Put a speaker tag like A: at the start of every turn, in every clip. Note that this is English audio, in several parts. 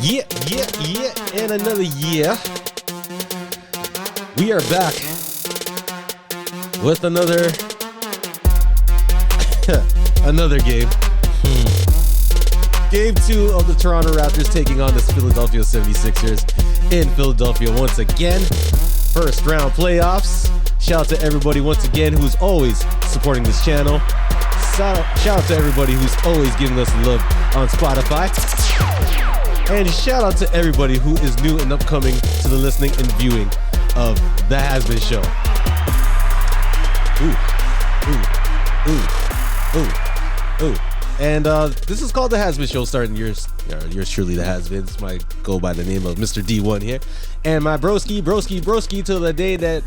A: And another year. We are back with another game. Game 2 of the Toronto Raptors taking on the Philadelphia 76ers in Philadelphia once again. First round playoffs. Shout out to everybody once again who's always supporting this channel. Shout out to everybody who's always giving us love on Spotify. And shout out to everybody who is new and upcoming to the listening and viewing of The Has Been Show. Ooh. And this is called The Has Been Show, starting yours truly, The Has Been. This might go by the name of Mr. D1 here. And my broski till the day that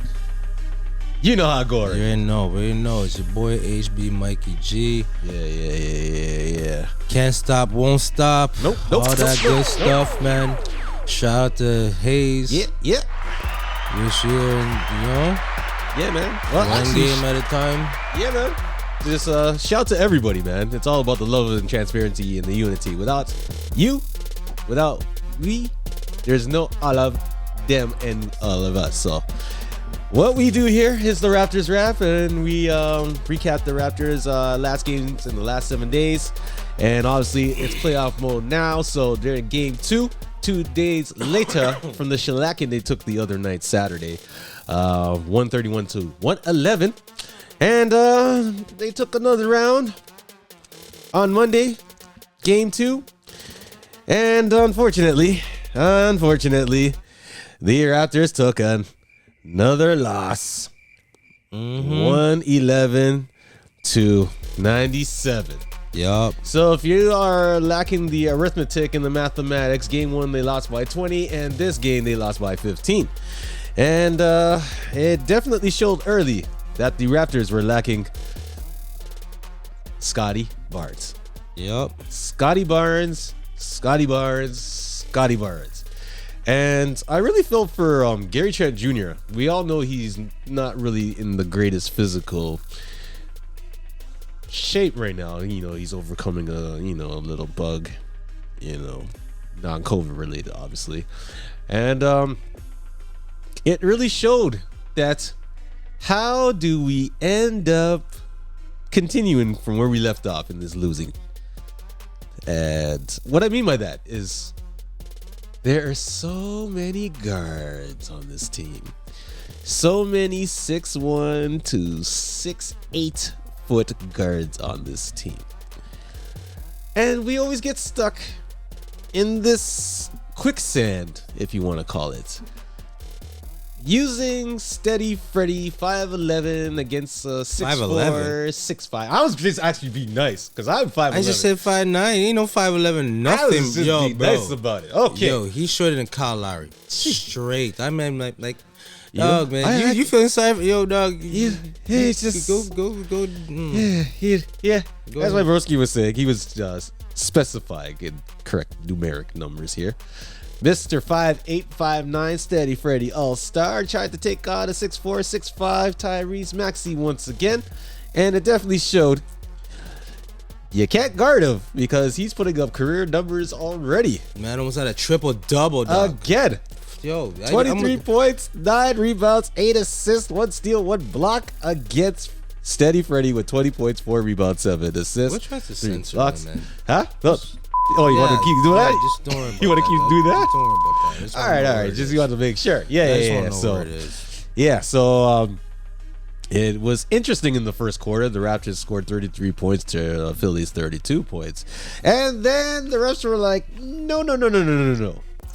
A: you know how I go. Right?
B: You already know. It's your boy HB Mikey G.
A: Yeah.
B: Can't stop, won't stop.
A: Nope.
B: All that good stuff, man. Shout out to Hayes.
A: Yeah.
B: This year,
A: Yeah, man. Well,
B: one game at a time.
A: Yeah, man. Just shout to everybody, man. It's all about the love and transparency and the unity. Without you, without we, there's no all of them and all of us. So what we do here is the Raptors Wrap, and we recap the Raptors' last games in the last 7 days. And obviously, it's playoff mode now. So they're in game 2, 2 days later from the shellacking they took the other night, Saturday, 131 to 111. And they took another round on Monday, game 2. And unfortunately, the Raptors took another loss. 111 to 97.
B: Yup.
A: So if you are lacking the arithmetic and the mathematics, game 1 they lost by 20, and this game they lost by 15. And it definitely showed early that the Raptors were lacking Scotty Barnes.
B: Yup.
A: Scotty Barnes. And I really felt for Gary Trent Jr. We all know he's not really in the greatest physical shape right now. He's overcoming a little bug, non-COVID related, obviously. And it really showed that how do we end up continuing from where we left off in this losing? And what I mean by that is there are so many guards on this team. So many 6'1" to 6'8" foot guards on this team. And we always get stuck in this quicksand, if you want to call it. Using Steady Freddy 5'11" against 6'4", 6'5". I was just actually being nice because I'm 5'11".
B: I just said 5'9". Ain't no 5'11" nothing.
A: I was just being nice about it. Okay.
B: Yo, he's shorter than Kyle Lowry. Straight. I mean, like dog, man. You feeling sorry for yo, dog?
A: Yeah, it's just
B: go.
A: Yeah. As my broski was saying, he was specifying in correct numeric numbers here. Mr. 5'8", Steady Freddy All-Star tried to take on a 6'4", 6'5" Tyrese Maxey once again, and it definitely showed you can't guard him because he's putting up career numbers already.
B: Man, almost had a triple-double, dog.
A: Again.
B: Yo,
A: 23 points, 9 rebounds, 8 assists, 1 steal, 1 block against Steady Freddy with 20 points, 4 rebounds, 7 assists.
B: What tries to censor
A: blocks.
B: man?
A: Huh? No. Oh, you want to keep doing that?
B: Just don't worry about
A: you want to keep doing that?
B: Don't worry about that.
A: All right. Just you want to make sure. Yeah. So it was interesting in the first quarter. The Raptors scored 33 points to Philly's 32 points. And then the refs were like, no.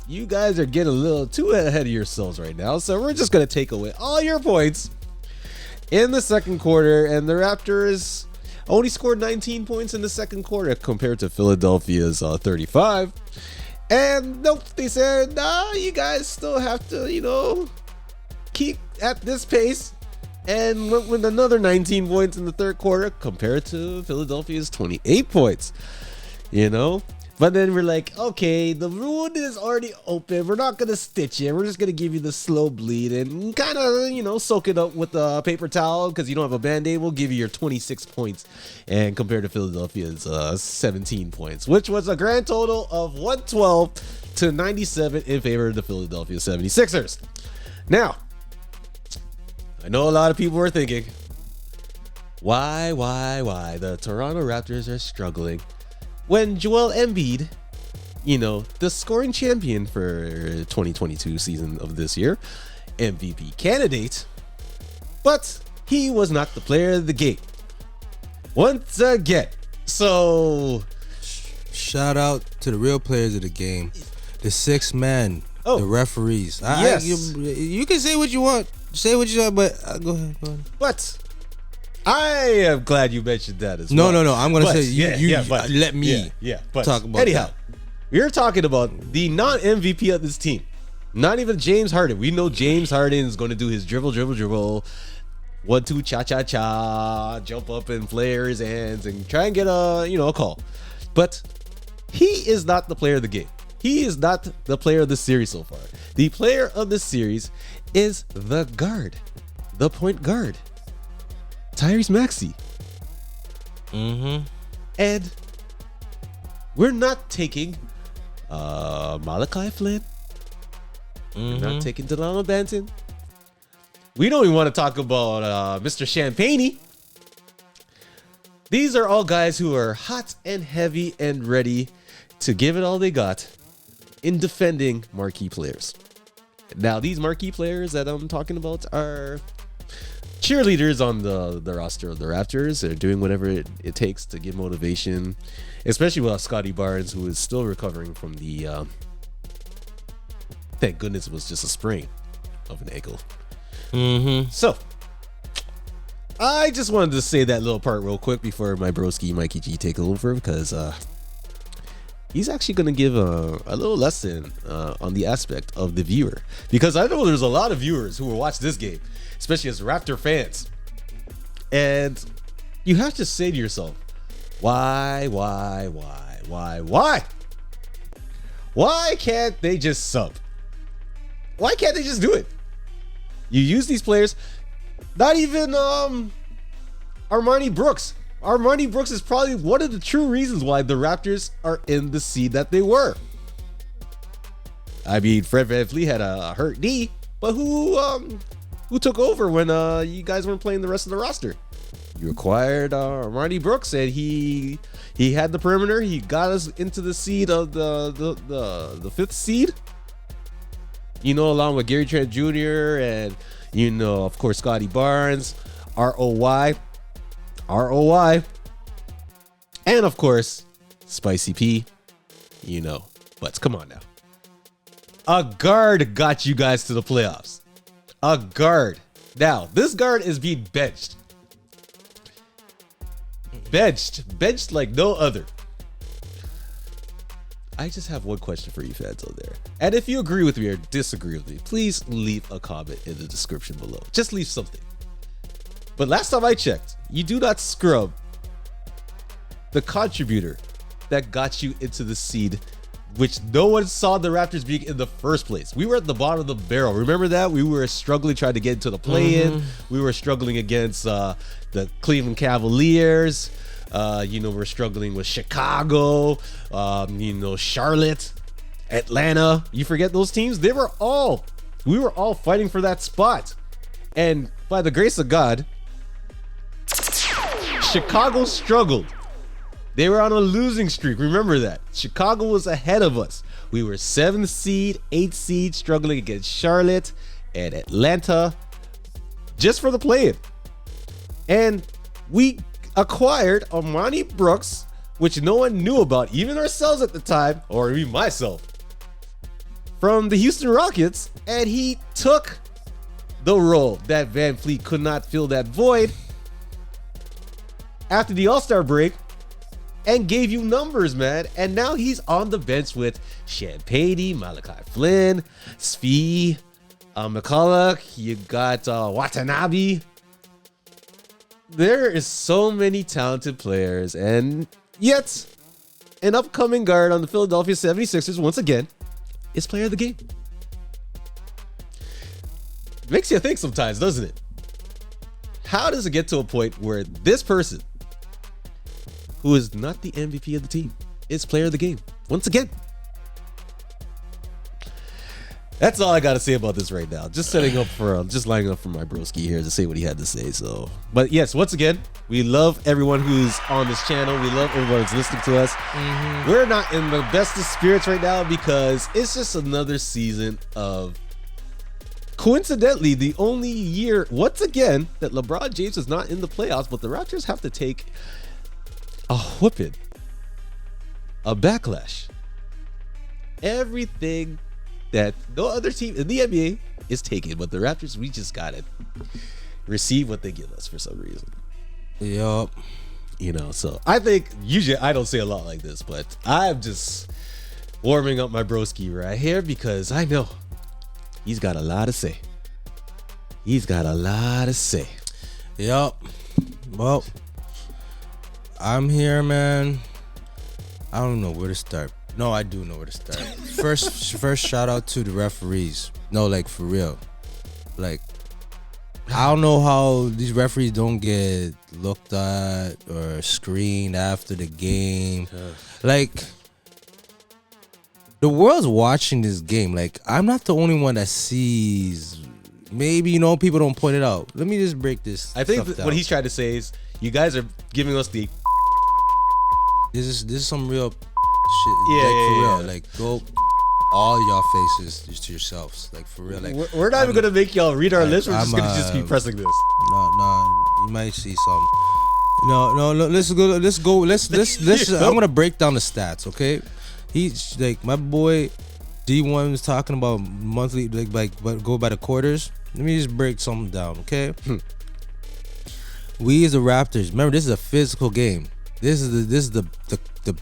A: You guys are getting a little too ahead of yourselves right now. So we're just going to take away all your points in the second quarter. And the Raptors only scored 19 points in the second quarter compared to Philadelphia's 35. And nope, they said, nah, you guys still have to, keep at this pace. And went with another 19 points in the third quarter compared to Philadelphia's 28 points. But then we're like, okay, the wound is already open. We're not going to stitch it. We're just going to give you the slow bleed and kind of, soak it up with a paper towel because you don't have a Band-Aid. We'll give you your 26 points. And compared to Philadelphia's 17 points, which was a grand total of 112 to 97 in favor of the Philadelphia 76ers. Now, I know a lot of people are thinking, why the Toronto Raptors are struggling when Joel Embiid, the scoring champion for 2022 season of this year, MVP candidate, but he was not the player of the game. Once again. So,
B: shout out to the real players of the game, the 6 men, the referees.
A: Yes.
B: You can say what you want. Say what you want, but go ahead.
A: But I am glad you mentioned that as
B: well.
A: No.
B: I'm going to say let me talk about
A: anyhow, we're talking about the non-MVP of this team. Not even James Harden. We know James Harden is going to do his dribble, 1-2 cha-cha-cha, jump up and flare his hands and try and get a call. But he is not the player of the game. He is not the player of the series so far. The player of the series is the guard, the point guard, Tyrese Maxey. And we're not taking Malachi Flynn. We're not taking Delano Banton. We don't even want to talk about Mr. Champagne. These are all guys who are hot and heavy and ready to give it all they got in defending marquee players. Now, these marquee players that I'm talking about are cheerleaders on the roster of the Raptors. They're doing whatever it takes to give motivation, especially with Scotty Barnes, who is still recovering from the thank goodness it was just a sprain of an ankle. So I just wanted to say that little part real quick before my broski Mikey G take over, because he's actually going to give a little lesson on the aspect of the viewer, because I know there's a lot of viewers who will watch this game, especially as Raptor fans, and you have to say to yourself, why can't they just sub? Why can't they just do it? You use these players, not even Armani Brooks. Armani Brooks is probably one of the true reasons why the Raptors are in the seed that they were. I mean, Fred VanVleet had a hurt knee, but who took over when you guys weren't playing the rest of the roster? You acquired Armani Brooks, and he had the perimeter. He got us into the seed of the 5th seed. Along with Gary Trent Jr. and, of course, Scotty Barnes, ROY. And, of course, Spicy P. But come on now. A guard got you guys to the playoffs. A guard. Now, this guard is being benched. Benched like no other. I just have one question for you fans out there. And if you agree with me or disagree with me, please leave a comment in the description below. Just leave something. But last time I checked, you do not scrub the contributor that got you into the seed, which no one saw the Raptors being in the first place. We were at the bottom of the barrel. Remember that? We were struggling trying to get into the play-in. We were struggling against the Cleveland Cavaliers. We're struggling with Chicago, Charlotte, Atlanta. You forget those teams? We were all fighting for that spot. And by the grace of God, Chicago struggled. They were on a losing streak. Remember that. Chicago was ahead of us. We were 7th seed, 8th seed, struggling against Charlotte and Atlanta just for the play-in. And we acquired Armani Brooks, which no one knew about, even ourselves at the time, or even myself, from the Houston Rockets, and he took the role that VanVleet could not fill that void after the All-Star break and gave you numbers, man. And now he's on the bench with Champagne, Malachi Flynn, Svi, McCulloch, you got Watanabe. There is so many talented players, and yet an upcoming guard on the Philadelphia 76ers, once again, is player of the game. Makes you think sometimes, doesn't it? How does it get to a point where this person, who is not the MVP of the team, is player of the game once again? That's all I got to say about this right now. Just lining up for my broski here to say what he had to say. So, but yes, once again, we love everyone who's on this channel. We love everyone who's listening to us. Mm-hmm. We're not in the best of spirits right now because it's just another season of, coincidentally, the only year once again that LeBron James is not in the playoffs, but the Raptors have to take a whooping, a backlash. Everything that no other team in the NBA is taking, but the Raptors, we just gotta receive what they give us for some reason.
B: Yup.
A: You know, so I think usually I don't say a lot like this, but I'm just warming up my broski right here because I know he's got a lot to say. He's got a lot to say.
B: Yup. Well, I'm here, man. I don't know where to start. No, I do know where to start. First shout out to the referees. No, like for real. Like, I don't know how these referees don't get looked at or screened after the game. Like, the world's watching this game. Like, I'm not the only one that sees. Maybe, you know, people don't point it out. Let me just break this.
A: I think what he's trying to say is, you guys are giving us the.
B: This is some real shit. Yeah, like, for real. Like, go all y'all faces just to yourselves. Like, for real. Like,
A: we're not even gonna make y'all read our list. We're just gonna be pressing this.
B: No, you might see some. No. Let's go. Let's. I'm gonna break down the stats. Okay, he's like my boy D1 was talking about monthly, like go by the quarters. Let me just break something down. Okay. We as the Raptors, remember, this is a physical game. This is the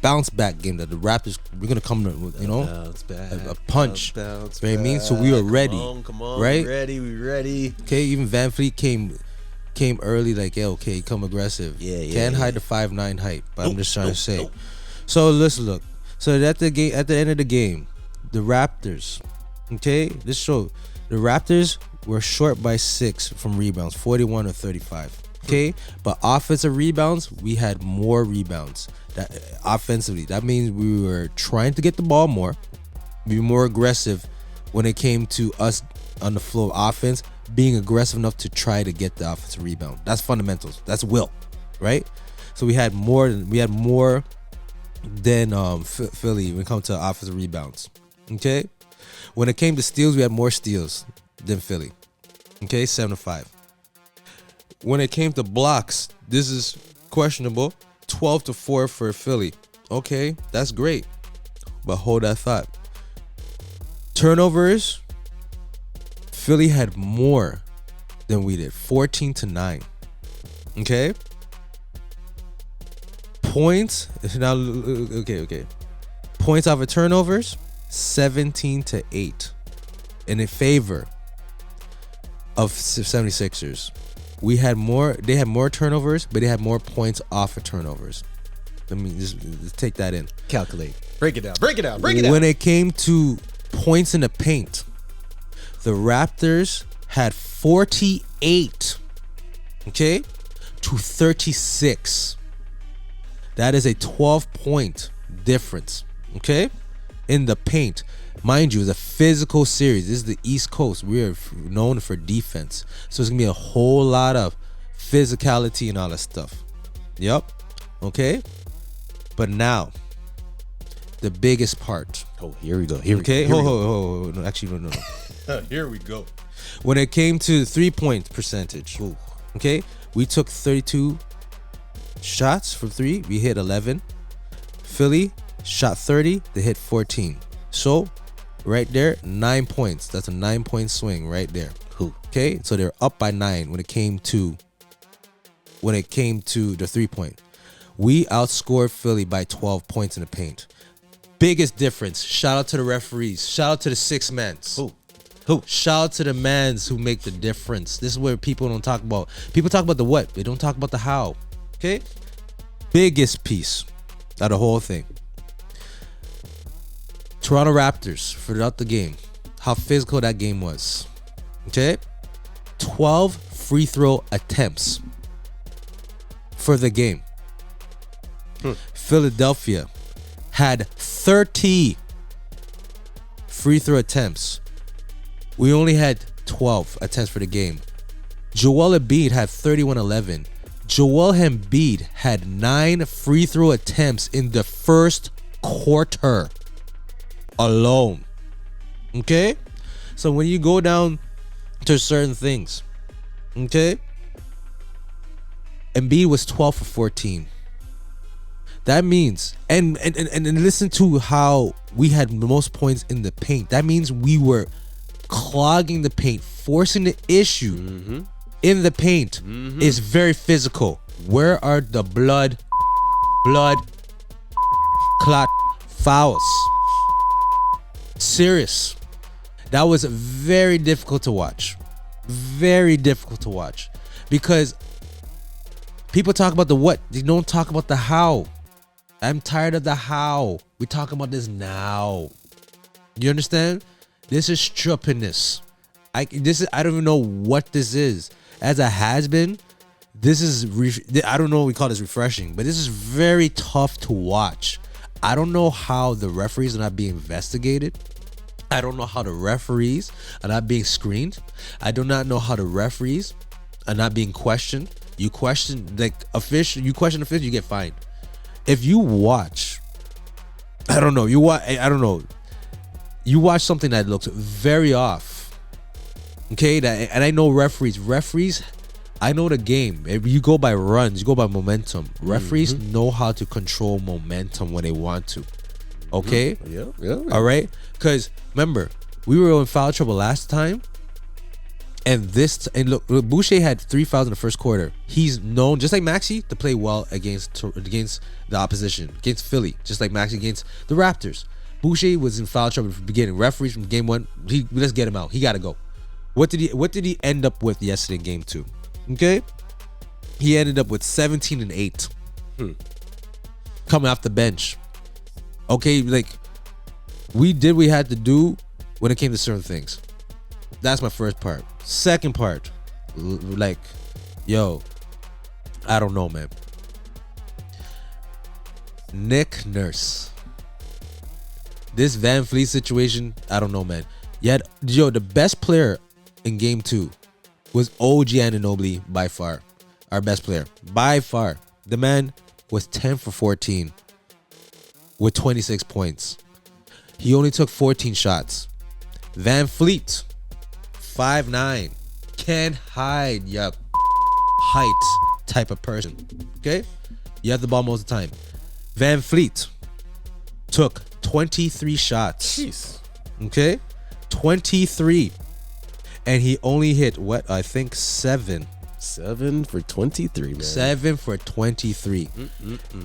B: bounce back game that the Raptors, we're gonna come to, you know, a punch.
A: Bounce
B: you know what I mean? So we were ready.
A: Come on,
B: right?
A: We ready.
B: Okay, even Van Fleet came early, like, yeah, okay, come aggressive. Yeah. Can't hide the 5'9" height, but I'm just trying to say. So let's look. So at the end of the game, the Raptors, okay, this show, the Raptors were short by 6 from rebounds, 41 or 35. Okay, but offensive rebounds, we had more rebounds. That offensively, that means we were trying to get the ball more, be more aggressive when it came to us on the floor of offense, being aggressive enough to try to get the offensive rebound. That's fundamentals. That's will, right? So we had more than Philly when it comes to offensive rebounds. Okay, when it came to steals, we had more steals than Philly. Okay, 7-5. When it came to blocks, this is questionable. 12-4 for Philly. Okay, that's great. But hold that thought. Turnovers, Philly had more than we did. 14-9. Okay? Points, now, okay. Points off of turnovers, 17-8. And in favor of 76ers. They had more turnovers, but they had more points off of turnovers. Let me just take that in.
A: Calculate. Break it down.
B: When it came to points in the paint, the Raptors had 48, okay, to 36. That is a 12-point difference, okay, in the paint. Mind you, it's a physical series. This is the East Coast. We are known for defense. So it's going to be a whole lot of physicality and all that stuff. Yep. Okay. But now, the biggest part.
A: Oh, here we go.
B: No, actually, no.
A: Here we go.
B: When it came to the 3-point percentage, okay, we took 32 shots from 3. We hit 11. Philly shot 30. They hit 14. So, right there, 9 points. That's a 9-point swing right there. Okay, so they're up by 9 when it came to the 3-point. We outscored Philly by 12 points in the paint. Biggest difference. Shout out to the referees. Shout out to the 6 men. Who? Shout out to the mans who make the difference. This is where people don't talk about. People talk about the what. They don't talk about the how. Okay? Biggest piece of the whole thing. Toronto Raptors throughout the game, how physical that game was. Okay? 12 free throw attempts for the game. Philadelphia had 30 free throw attempts. We only had 12 attempts for the game. Joel Embiid had 31-11. Joel Embiid had 9 free throw attempts in the first quarter alone. Okay? So when you go down to certain things, okay? Embiid was 12 for 14. That means, and listen to how we had the most points in the paint. That means we were clogging the paint, forcing the issue in the paint is very physical. Where are the blood clot fouls? Serious. That was very difficult to watch. Very difficult to watch. Because people talk about the what, they don't talk about the how. I'm tired of the how. We're talking about this now. You understand? This is trippiness. I don't even know what this is. As a has-been, this is I don't know what we call this refreshing, but this is very tough to watch. I don't know how the referees are not being investigated. I don't know how the referees are not being screened. I do not know how the referees are not being questioned. You question official, you get fined. If you watch, I don't know, you watch something that looks very off. Okay, and I know referees, I know the game. If you go by runs, you go by momentum. Referees know how to control momentum when they want to. Okay?
A: Yeah.
B: All right? Because remember, we were in foul trouble last time. And look, Boucher had 3 fouls in the first quarter. He's known, just like Maxey, to play well against the opposition, against Philly, just like Maxey against the Raptors. Boucher was in foul trouble from the beginning. Referees from game 1, let's get him out. He got to go. What did he end up with yesterday in game 2? Okay, he ended up with 17 and 8 coming off the bench. Okay, like we did what we had to do when it came to certain things. That's my first part. Second part, I don't know, man. Nick Nurse. This Van Fleet situation, I don't know, man. Yet, the best player in game 2 was OG Anunoby by far. Our best player. By far. The man was 10 for 14 with 26 points. He only took 14 shots. Van Fleet, 5'9", can't hide your height type of person. Okay? You have the ball most of the time. Van Fleet took 23 shots.
A: Jeez.
B: Okay? 23. And he only hit, I think 7.
A: 7 for 23, man.
B: 7 for 23.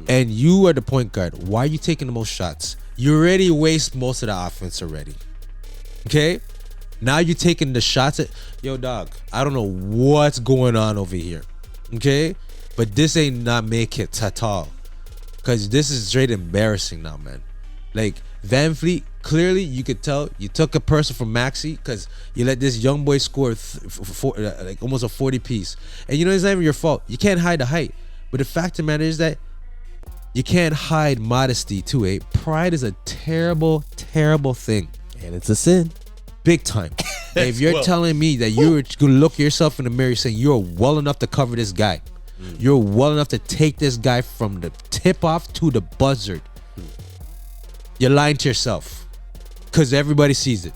B: And you are the point guard. Why are you taking the most shots? You already waste most of the offense already. Okay? Now you're taking the shots at... Yo, dog, I don't know what's going on over here. Okay? But this ain't not make it at all. Because this is straight embarrassing now, man. Like, Van Fleet, clearly you could tell you took a person from Maxey because you let this young boy score almost a 40 piece. And you know, it's not even your fault. You can't hide the height. But the fact of the matter is that you can't hide modesty too, eh? Pride is a terrible, terrible thing.
A: And it's a sin.
B: Big time. If you're telling me that you're going to look yourself in the mirror saying you're well enough to cover this guy, you're well enough to take this guy from the tip off to the buzzard, you're lying to yourself because everybody sees it.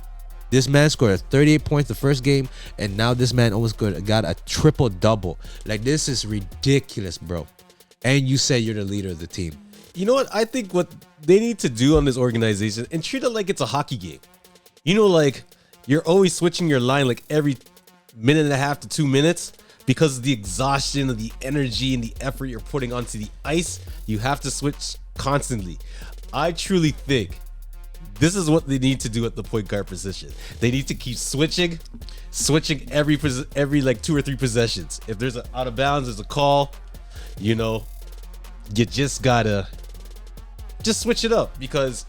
B: This man scored 38 points the first game, and now this man almost got a triple double. Like, this is ridiculous, bro. And you say you're the leader of the team.
A: You know what? I think what they need to do on this organization and treat it like it's a hockey game. You know, like you're always switching your line like every minute and a half to 2 minutes because of the exhaustion of the energy and the effort you're putting onto the ice. You have to switch constantly. I truly think this is what they need to do at the point guard position. They need to keep switching every like 2 or 3 possessions. If there's an out of bounds, there's a call, you know, you just gotta just switch it up because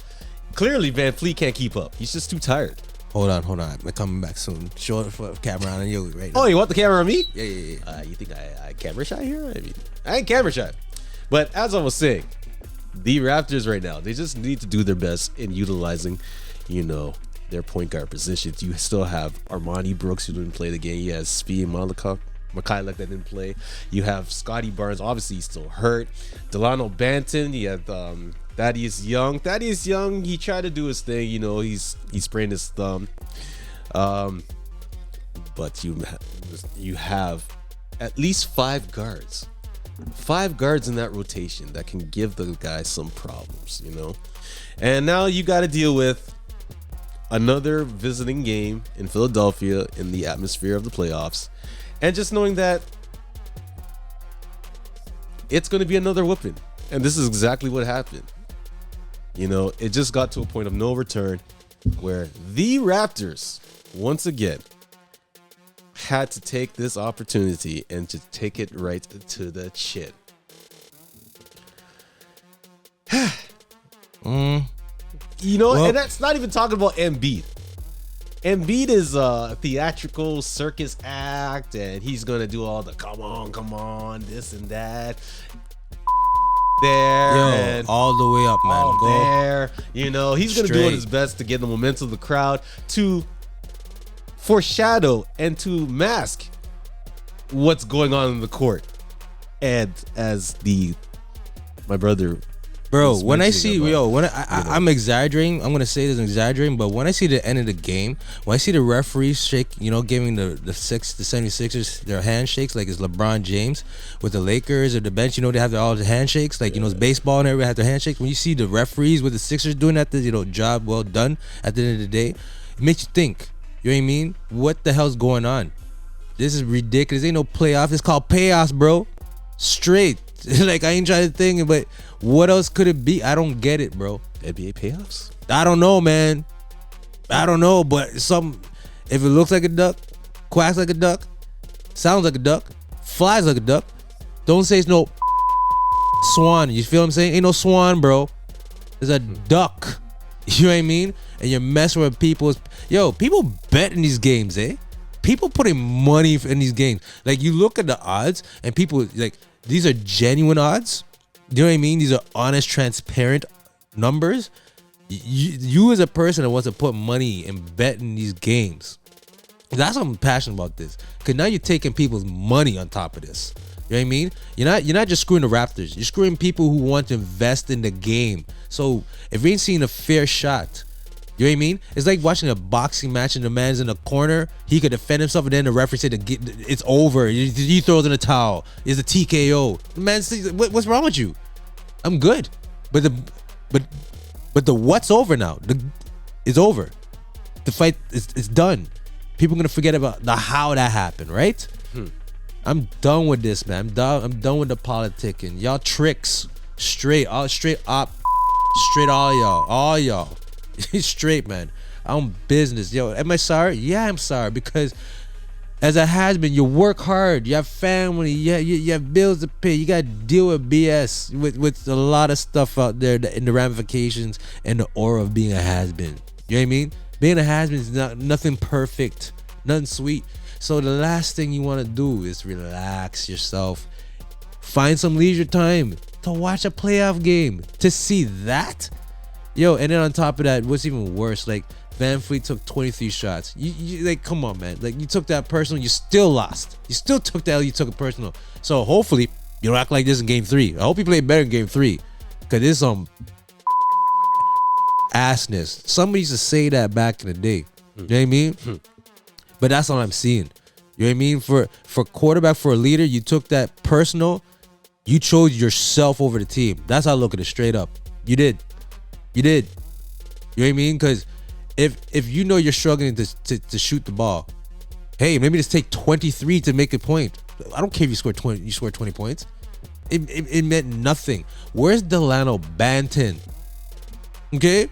A: clearly Van Fleet can't keep up. He's just too tired.
B: Hold on. I'm coming back soon. Show it for camera on you right now.
A: Oh, you want the camera on me?
B: Yeah.
A: You think I camera shy here? I mean, I ain't camera shy. But as I was saying, the Raptors right now, they just need to do their best in utilizing, their point guard positions. You still have Armani Brooks, who didn't play the game. You have Svi Mikhailuk that didn't play. You have Scotty Barnes, obviously he's still hurt. Delano Banton, you have Thaddeus Young. Thaddeus Young, he tried to do his thing, he sprained his thumb. But you have at least 5 guards. 5 guards in that rotation that can give the guys some problems, And now you got to deal with another visiting game in Philadelphia in the atmosphere of the playoffs. And just knowing that it's going to be another whooping. And this is exactly what happened. It just got to a point of no return where the Raptors, once again, had to take this opportunity and to take it right to the chin. And that's not even talking about Embiid. Embiid is a theatrical circus act, and he's gonna do all the come on, this and that. There,
B: all the way up, man.
A: Go there. He's gonna do his best to get the momentum of the crowd, to foreshadow and to mask what's going on in the court. And as my brother.
B: Bro, when I see, I'm exaggerating. I'm going to say this, I'm exaggerating, but when I see the end of the game, when I see the referees shake, giving the 76ers their handshakes, like it's LeBron James with the Lakers or the bench, they have all the handshakes, like, it's baseball and everybody have their handshakes. When you see the referees with the Sixers doing that, job well done at the end of the day, it makes you think, you know what I mean? What the hell's going on? This is ridiculous. Ain't no playoff. It's called chaos, bro. Straight. Like, I ain't trying to think, but what else could it be? I don't get it, bro.
A: NBA playoffs?
B: I don't know, man. I don't know, but if it looks like a duck, quacks like a duck, sounds like a duck, flies like a duck, don't say it's no swan. You feel what I'm saying? Ain't no swan, bro. It's a duck. You know what I mean? And you're messing with people's... people bet in these games, eh? People putting money in these games. Like, you look at the odds, and people, like... These are genuine odds. You know what I mean? These are honest, transparent numbers. You as a person that wants to put money and bet in these games, that's why I'm passionate about this. Because now you're taking people's money on top of this. You know what I mean? You're not just screwing the Raptors. You're screwing people who want to invest in the game. So if you ain't seeing a fair shot, you know what I mean? It's like watching a boxing match and the man's in the corner. He could defend himself, and then the referee said it's over. He throws in a towel. It's a TKO. The man says, "What's wrong with you? I'm good." But the what's over now? It's over. The fight is done. People are gonna forget about the how that happened, right? I'm done with this, man. I'm done with the politicking. Y'all tricks, straight up, straight all y'all. Straight, man. I'm business. Am I sorry? Yeah, I'm sorry, because as a has-been, you work hard. You have family. You have bills to pay. You got to deal with BS, with a lot of stuff out there in the ramifications and the aura of being a has-been. You know what I mean? Being a has-been is nothing perfect, nothing sweet. So the last thing you want to do is relax yourself. Find some leisure time to watch a playoff game. To see that... and then on top of that, what's even worse, like, Van Fleet took 23 shots. You like, come on, man. Like, you took that personal, you still lost. You still took that L, you took it personal. So hopefully, you don't act like this in game 3. I hope you play better in game 3. Because there's some assness. Somebody used to say that back in the day. You know what I mean? But that's all I'm seeing. You know what I mean? For quarterback, for a leader, you took that personal. You chose yourself over the team. That's how I look at it straight up. You did. You know what I mean? Because if you know you're struggling to shoot the ball, hey, maybe just take 23 to make a point. I don't care if you score 20. You score 20 points. It meant nothing. Where's Delano Banton? Okay,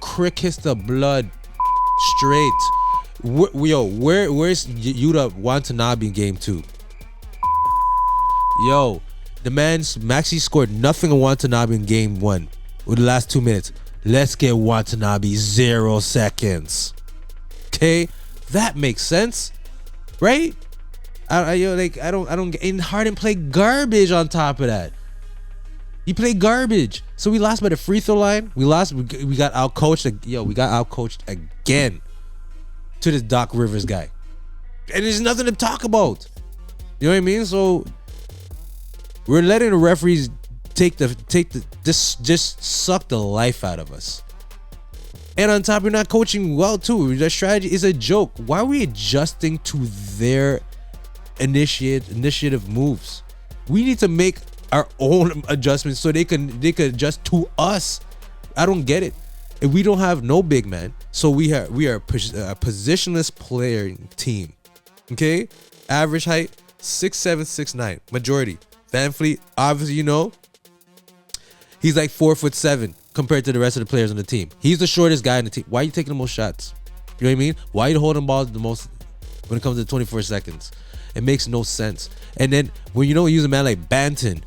B: Crick hits the blood straight. Where's Yuta Watanabe in game 2? The man's Maxi scored nothing on Watanabe in game 1 with the last 2 minutes. let's get Watanabe 0 seconds. Okay, that makes sense, right? I don't get. And Harden played garbage on top of that. He played garbage. So we lost by the free throw line. We lost. We got out coached. We got out coached again to this Doc Rivers guy, and there's nothing to talk about. You know what I mean? So we're letting the referees just suck the life out of us. And on top, we're not coaching well too. Their strategy is a joke. Why are we adjusting to their initiative moves? We need to make our own adjustments so they can adjust to us. I don't get it. And we don't have no big man, so we are a positionless playing team. Okay, average height 6'7", 6'9", majority. VanVleet, obviously, he's like 4'7" compared to the rest of the players on the team. He's the shortest guy on the team. Why are you taking the most shots? You know what I mean? Why are you holding balls the most when it comes to 24 seconds? It makes no sense. And then when you use a man like Banton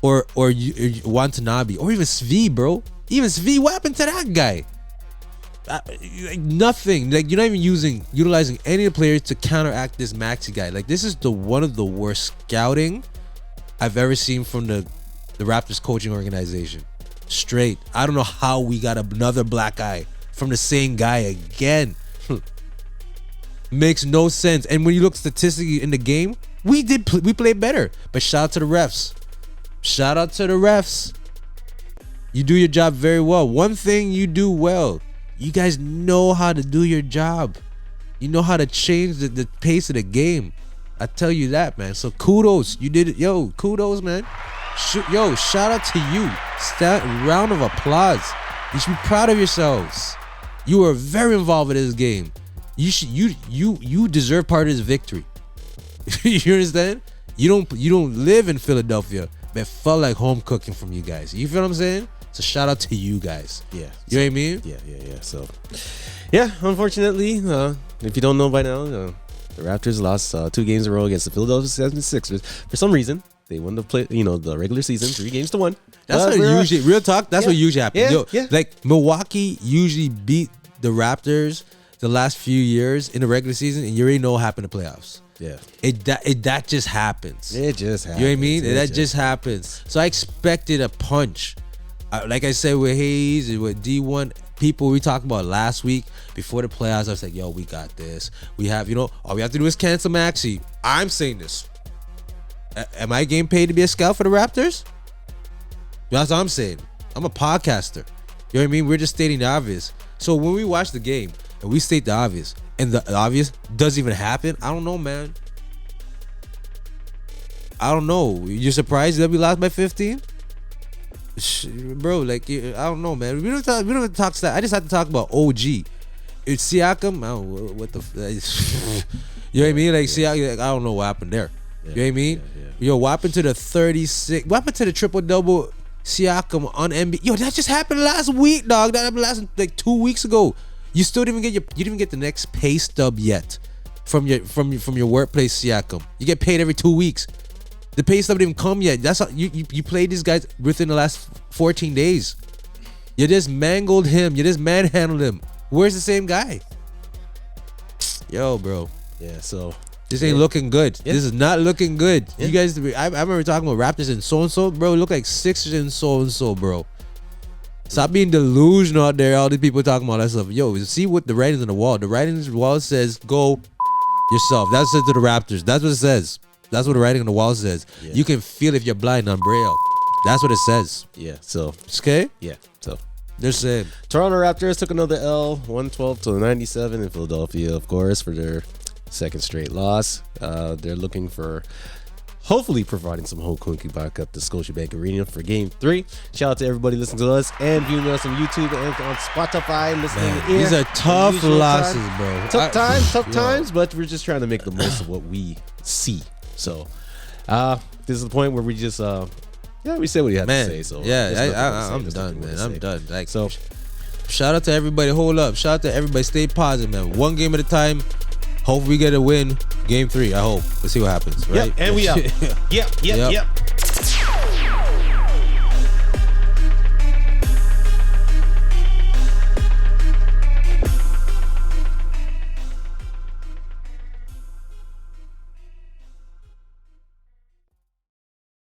B: or Watanabe or even Svi, bro. Even Svi, what happened to that guy? Like nothing. Like you're not even utilizing any of the players to counteract this Maxey guy. Like this is one of the worst scouting I've ever seen from the Raptors coaching organization. Straight. I don't know how we got another black guy from the same guy again. Makes no sense. And when you look statistically in the game, we played better. But shout out to the refs. Shout out to the refs. You do your job very well. One thing you do well, you guys know how to do your job. You know how to change the pace of the game. I tell you that, man. So kudos. You did it. Yo, kudos, man. Yo, shout out to you. Round of applause. You should be proud of yourselves. You were very involved in this game. You deserve part of this victory. You understand? You don't live in Philadelphia, but it felt like home cooking from you guys. You feel what I'm saying? So shout out to you guys. Yeah. You know what I mean?
A: Yeah. So, yeah, unfortunately, if you don't know by now, the Raptors lost 2 games in a row against the Philadelphia 76ers. For some reason, they won the regular season 3-1.
B: That's what usually, real talk, that's what usually happens. Like Milwaukee usually beat the Raptors the last few years in the regular season, and you already know what happened in the playoffs. Yeah. That just happens. It just happens. You know what I mean? That just happens. So I expected a punch. Like I said with Hayes and with D1, people we talked about last week before the playoffs, I was like, yo, we got this. We have, all we have to do is cancel Maxey. I'm saying this. Am I getting paid to be a scout for the Raptors? That's what I'm saying. I'm a podcaster. You know what I mean? We're just stating the obvious. So when we watch the game and we state the obvious, and the obvious doesn't even happen, I don't know, man. I don't know. You're surprised that we lost by 15? Bro, like, I don't know, man. We don't have to talk stats. I just have to talk about OG. It's Siakam. I don't know what the. You know what I mean? Like Siakam. Like, I don't know what happened there. You know what I mean? Yo, what happened to the 36? What happened to the triple double Siakam on NBA? Yo, that just happened last week, dog. That happened like 2 weeks ago. You still didn't even get the next pay stub yet from your workplace, Siakam. You get paid every 2 weeks. The pay stub didn't come yet. That's how you played these guys within the last 14 days. You just mangled him. You just manhandled him. Where's the same guy? Yo, bro.
A: Yeah, so
B: this ain't looking good. Yeah. This is not looking good. Yeah. You guys, I remember talking about Raptors and so-and-so. Bro, look like Sixers and so-and-so, bro. Stop being delusional out there. All these people talking about that stuff. Yo, see what the writing's on the wall. The writing on the wall says, go yourself. That's it to the Raptors. That's what it says. That's what the writing on the wall says. Yeah. You can feel if you're blind on Braille. That's what it says.
A: Yeah, so.
B: Okay?
A: Yeah, so.
B: They're saying.
A: Toronto Raptors took another L, 112-97 in Philadelphia, of course, for their second straight loss. They're looking for hopefully providing some home cooking back at the Scotiabank Arena for Game 3. Shout out to everybody listening to us and viewing us on YouTube and on Spotify. Listening
B: these are tough losses, bro.
A: Tough times, but we're just trying to make the most of what we see. So, this is the point where we just, we say what you have to say. So,
B: I'm done, man. I'm done. Like, so, shout out to everybody. Hold up. Shout out to everybody. Stay positive, man. One game at a time. Hope we get a win. Game 3, I hope. We'll see what happens, right?
A: Yep, and we out. Yep.